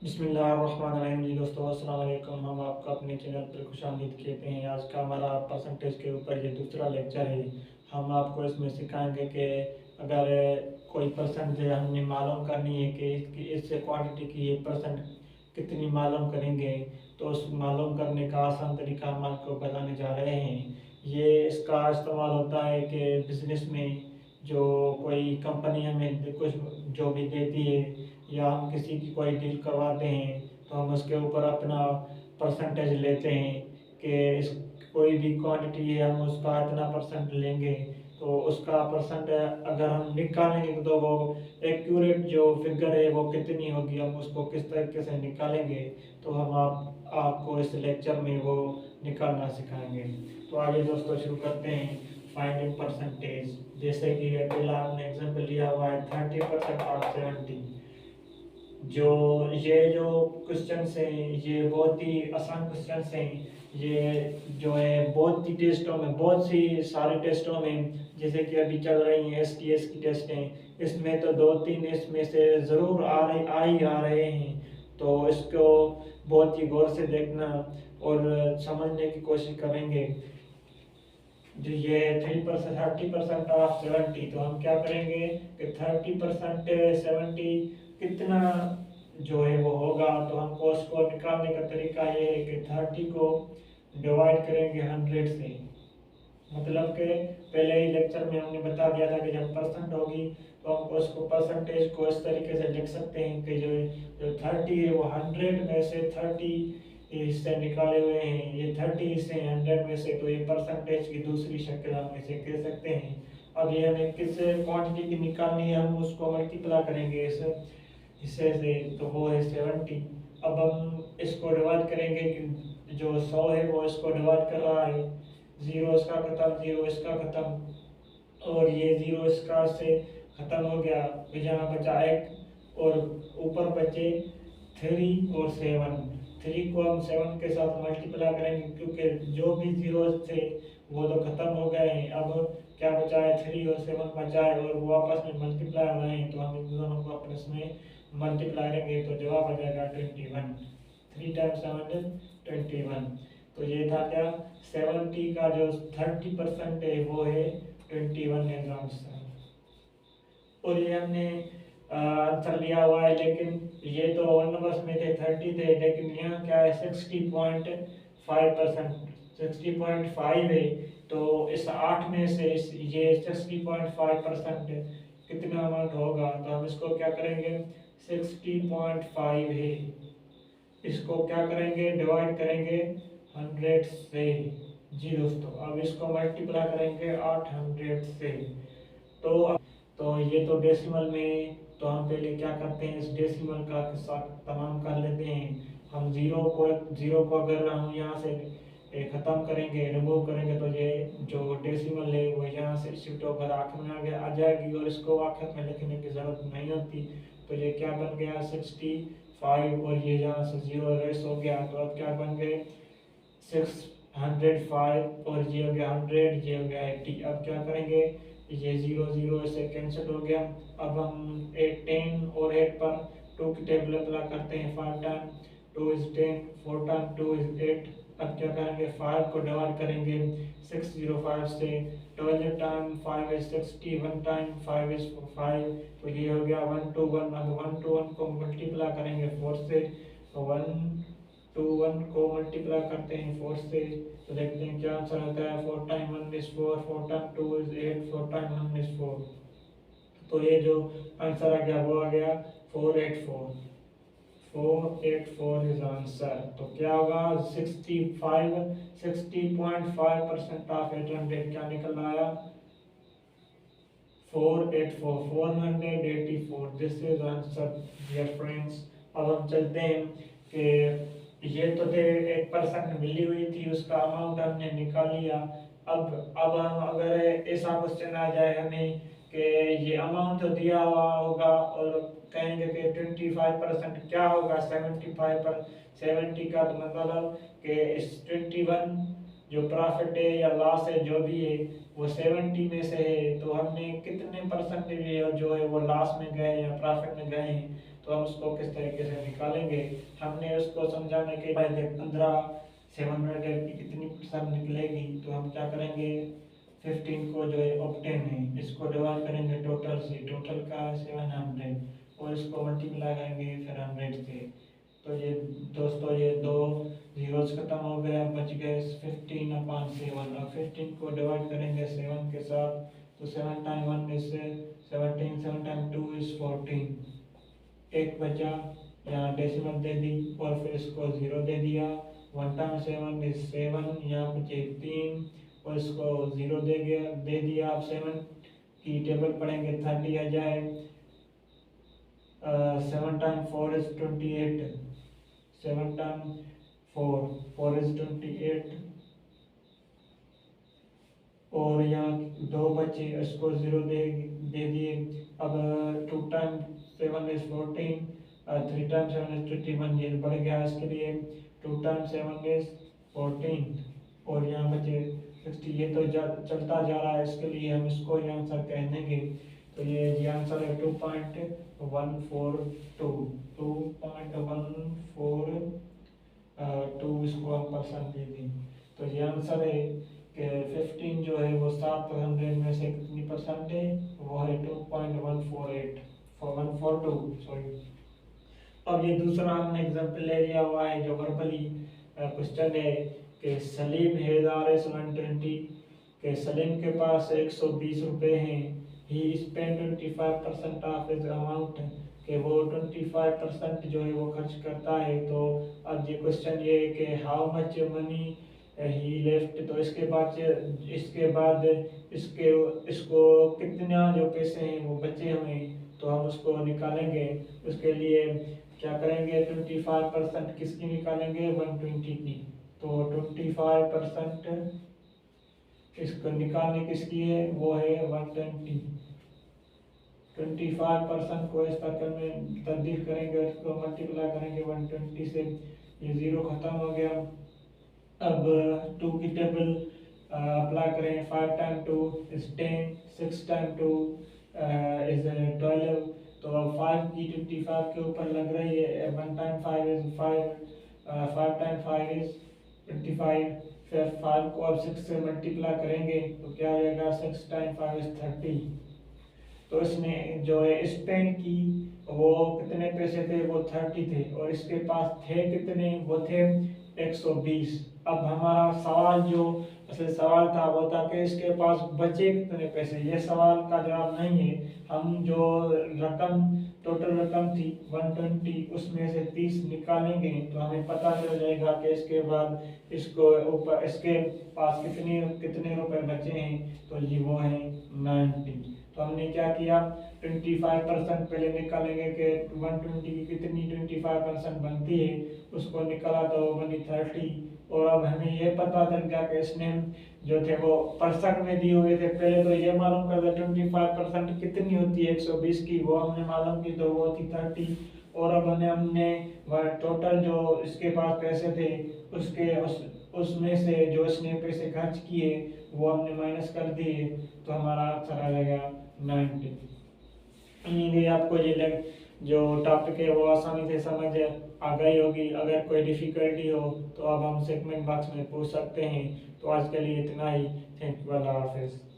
बिस्मिल्लाहिर्रहमानिर्रहीम जी दोस्तों, अस्सलाम वालेकुम। हम आपका अपने चैनल पर खुशामदीद कहते हैं। आज का हमारा परसेंटेज के ऊपर ये दूसरा लेक्चर है। हम आपको इसमें सिखाएंगे कि अगर कोई परसेंट हमने मालूम करनी है कि इससे क्वांटिटी की ये परसेंट कितनी मालूम करेंगे, तो उस मालूम करने का आसान तरीका हम आपको बताने जा रहे हैं। ये इसका इस्तेमाल होता है कि बिज़नेस में जो कोई कंपनी हमें कुछ जो भी देती है या हम किसी की कोई डील करवाते हैं, तो हम उसके ऊपर अपना परसेंटेज लेते हैं कि इस कोई भी क्वांटिटी है हम उसका इतना परसेंट लेंगे। तो उसका परसेंट अगर हम निकालेंगे तो वो एक्यूरेट जो फिगर है वो कितनी होगी, हम उसको किस तरीके से निकालेंगे, तो हम आपको इस लेक्चर में वो निकालना सिखाएंगे। तो आइए दोस्तों शुरू करते हैं। फाइंडिंग परसेंटेज, जैसे कि पहला हमने एग्जांपल लिया हुआ है 30% ऑफ 70। जो क्वेश्चन हैं ये बहुत ही आसान क्वेश्चन हैं। ये जो है बहुत ही टेस्टों में, बहुत सी सारे टेस्टों में, जैसे कि अभी चल रही हैं STS की टेस्ट हैं, इसमें तो दो तीन इसमें से ज़रूर आ रहे हैं। तो इसको बहुत ही गौर से देखना और समझने की कोशिश करेंगे। जो ये 3% 30% ऑफ 70, तो हम क्या करेंगे कि 30% 70 कितना जो है वो होगा। तो हमको उसको निकालने का तरीका ये है कि 30 को डिवाइड करेंगे 100 से। मतलब कि पहले ही लेक्चर में हमने बता दिया था कि जब परसेंट होगी तो हम उसको परसेंटेज को इस तरीके से लिख सकते हैं कि जो जो 30 है वो 100 में से 30 हिस्से निकाले हुए हैं, ये 30 हिस्से 100 में से, तो ये परसेंटेज की दूसरी शक्ल हम इसे कह सकते हैं। अब ये हमें किस क्वांटिटी की निकालनी है, हम उसको मल्टीप्लाई करेंगे इस हिस्से से, तो वो है 70। अब हम इसको डिवाइड करेंगे कि जो 100 है वो इसको डिवाइड कर रहा है, जीरो इसका खत्म, जीरो इसका खत्म, और ये जीरो इसका से खत्म हो गया, यहाँ बचा एक और ऊपर बचे 3 और 7। 3 को हम 7 के साथ मल्टीप्लाई करेंगे क्योंकि जो भी जीरो थे वो तो खत्म हो गए हैं। अब क्या बचा है, 3 और 7 बचा है और वो आपस में मल्टीप्लाई हो रहे हैं, तो हम इन दोनों को आपस में मल्टीप्लाई करेंगे तो जवाब आ जाएगा 21। 3 टाइम्स 7 इज 21। तो ये था क्या, 70 का जो 30% है वो है 21 एज आंसर। और ये हमने आंसर लिया हुआ है, लेकिन ये तो वन नंबर्स में थे 30 थे, लेकिन यहाँ क्या है 60.5%, 60.5 है। तो इस 8 में से ये 60.5% कितना अमाउंट होगा, तो हम इसको क्या करेंगे, 60.5 है, इसको क्या करेंगे डिवाइड करेंगे 100 से। जी दोस्तों, अब इसको मल्टीप्लाई करेंगे 800 से। तो ये तो डेसिमल में, तो हम पहले क्या करते हैं, इस डेसिमल का साथ तमाम कर लेते हैं। हम जीरो को अगर हम यहाँ से ख़त्म करेंगे, रिमूव करेंगे, तो ये जो डेसिमल है वो यहाँ से शिफ्ट होकर आखिर में आ जाएगी और इसको आखिर में लिखने की ज़रूरत नहीं होती। तो ये क्या बन गया 65, और ये यहाँ से जीरो रेस हो गया, तो अब क्या बन गए 605, और ये हो गया 100, ये हो गया 80। अब क्या करेंगे, ये जीरो जीरो से कैंसिल हो गया। अब हम 8 10 और 8 पर 2 की टेबल अप्लाई करते हैं। 5 टाइम 2 इज 10, 4 टाइम 2 इज 8। अब क्या करेंगे, 5 को डिवाइड करेंगे 605 से। 12 टाइम 5 इज 60, 1 टाइम 5 इज 5, तो ये हो गया 1 to 1। अब 1 to 1 को मल्टीप्लाई करेंगे 4 से, तो 1 to 1 को मल्टीप्लाई करते हैं 4 से, तो देखते हैं क्या आंसर आता है। 4 time 1 is 4, 4 time 2 is 8, 4 time 1 is 4। तो ये जो आंसर आ गया वो आ गया 484। 484 इज आंसर। तो क्या होगा, 60.5% ऑफ 800 क्या निकल आया, 484, 484। This is answer dear friends. अब हम चलते हैं कि ये तो थे 1% मिली हुई थी, उसका अमाउंट हमने निकाल लिया। अब हम अगर ऐसा क्वेश्चन आ जाए हमें कि ये अमाउंट तो दिया हुआ होगा और कहेंगे कि 25% क्या होगा 75 पर 70 का, तो मतलब कि इस 21 जो प्रॉफिट है या लॉस है जो भी है वो 70 में से है, तो हमने कितने परसेंट जो है वो लॉस में गए या प्रॉफिट में गए हैं, तो हम उसको किस तरीके से निकालेंगे। हमने उसको समझाने के पहले 15 की कितनी परसेंट निकलेगी, तो हम क्या करेंगे 15 को जो है ऑप्टेन है इसको डिवाइड करेंगे टोटल से, टोटल का 700 और इसको मल्टीप्लाई करेंगे फिर 100 से। तो ये दोस्तों ये दो जीरोस खत्म हो गए, बच गए 15/7 और 15 को डिवाइड करेंगे 7 के साथ, तो 7 टाइम 1 इज 17, 7 टाइम 2 इज 14, एक बचा, यहाँ डेसिमल दे दी और फिर इसको 0 दे दिया। 1 टाइम 7 इज 7, यहाँ बचे 3 और इसको 0 दे दिया। अब 7 की टेबल पढ़ेंगे 30 आ जाए। 7 टाइम 4 इज 28, 7 टाइम 4 इज 28 और यहाँ 2 बचे इसको 0 दे दिए। अब 2 टाइम 7 इज 14, 3 टाइम 7 इज 21, ये बढ़ गया इसके लिए। 2 टाइम 7 इज 14 और यहाँ बचे 60, ये तो चलता जा रहा है, इसके लिए हम इसको ही आंसर कह देंगे। तो ये आंसर है 2.142, 2.142 इसको हम परसेंट दे दें। तो ये आंसर है कि 15 जो है वो 700 में से कितनी परसेंट है, वो है 2.142 सॉरी। अब ये दूसरा हमने एग्जाम्पल ले लिया हुआ है जो वर्बली क्वेश्चन है कि सलीम है 120 के सलीम के पास 120 रुपये हैं। ही स्पेंड 25% ऑफ हिज अमाउंट, कि वो 25% जो है वो खर्च करता है। तो अब ये क्वेश्चन ये है कि how much money he left, तो इसके बाद इसको कितना जो पैसे हैं वो बचे हमें, तो हम उसको निकालेंगे। उसके लिए क्या करेंगे 25% किसकी निकालेंगे 120 की, तो 25% इसको निकालने किसकी है वो है 120। 25% को इस सर्कल में तब्दील करेंगे, उसको मल्टीप्लाई करेंगे 120 से, ये 0 खत्म हो गया। अब 2 की टेबल अप्लाई करें, 5 टाइम 2 इज 10, 6 टाइम 2 इज 12, तो 5 की 25 के ऊपर लग रही है। 1 टाइम 5 इज 5, 5 टाइम 5 इज 25, फिर 5 को अब 6 से मल्टीप्लाई करेंगे तो क्या हो जाएगा 6 टाइम 5 इज 30। तो इसने जो है स्पेंड की वो कितने पैसे थे, वो 30 थे और इसके पास थे कितने, वो थे 120। अब हमारा सवाल जो असल सवाल था वो था कि इसके पास बचे कितने पैसे, ये सवाल का जवाब नहीं है। हम जो रकम टोटल रकम थी 120 उसमें से 30 निकालेंगे तो हमें पता चल जाएगा कि इसके बाद इसको ऊपर इसके पास कितने रुपए बचे हैं, तो ये वो है 90। तो हमने क्या किया 25% पहले निकालेंगे कि 120 की कितनी 25% बनती है, उसको निकाला तो बनी 30। और अब हमें ये पता चल गया कि इसने जो थे वो परसेंट में दिए हुए थे। पहले तो ये मालूम कर 25% कितनी होती है 120 की, वो हमने मालूम की तो वो थी 30। और अब हमने टोटल जो इसके पास पैसे थे उसमें से जो इसने पैसे खर्च किए वो हमने माइनस कर दिए, तो हमारा आंसर आ जाएगा 90। उम्मीद है आपको ये जो टॉपिक है वो आसानी से समझ आ गई होगी। अगर कोई डिफिकल्टी हो तो आप हमसे कमेंट बॉक्स में पूछ सकते हैं। तो आज के लिए इतना ही, थैंक यू, अल्लाह हाफिज़।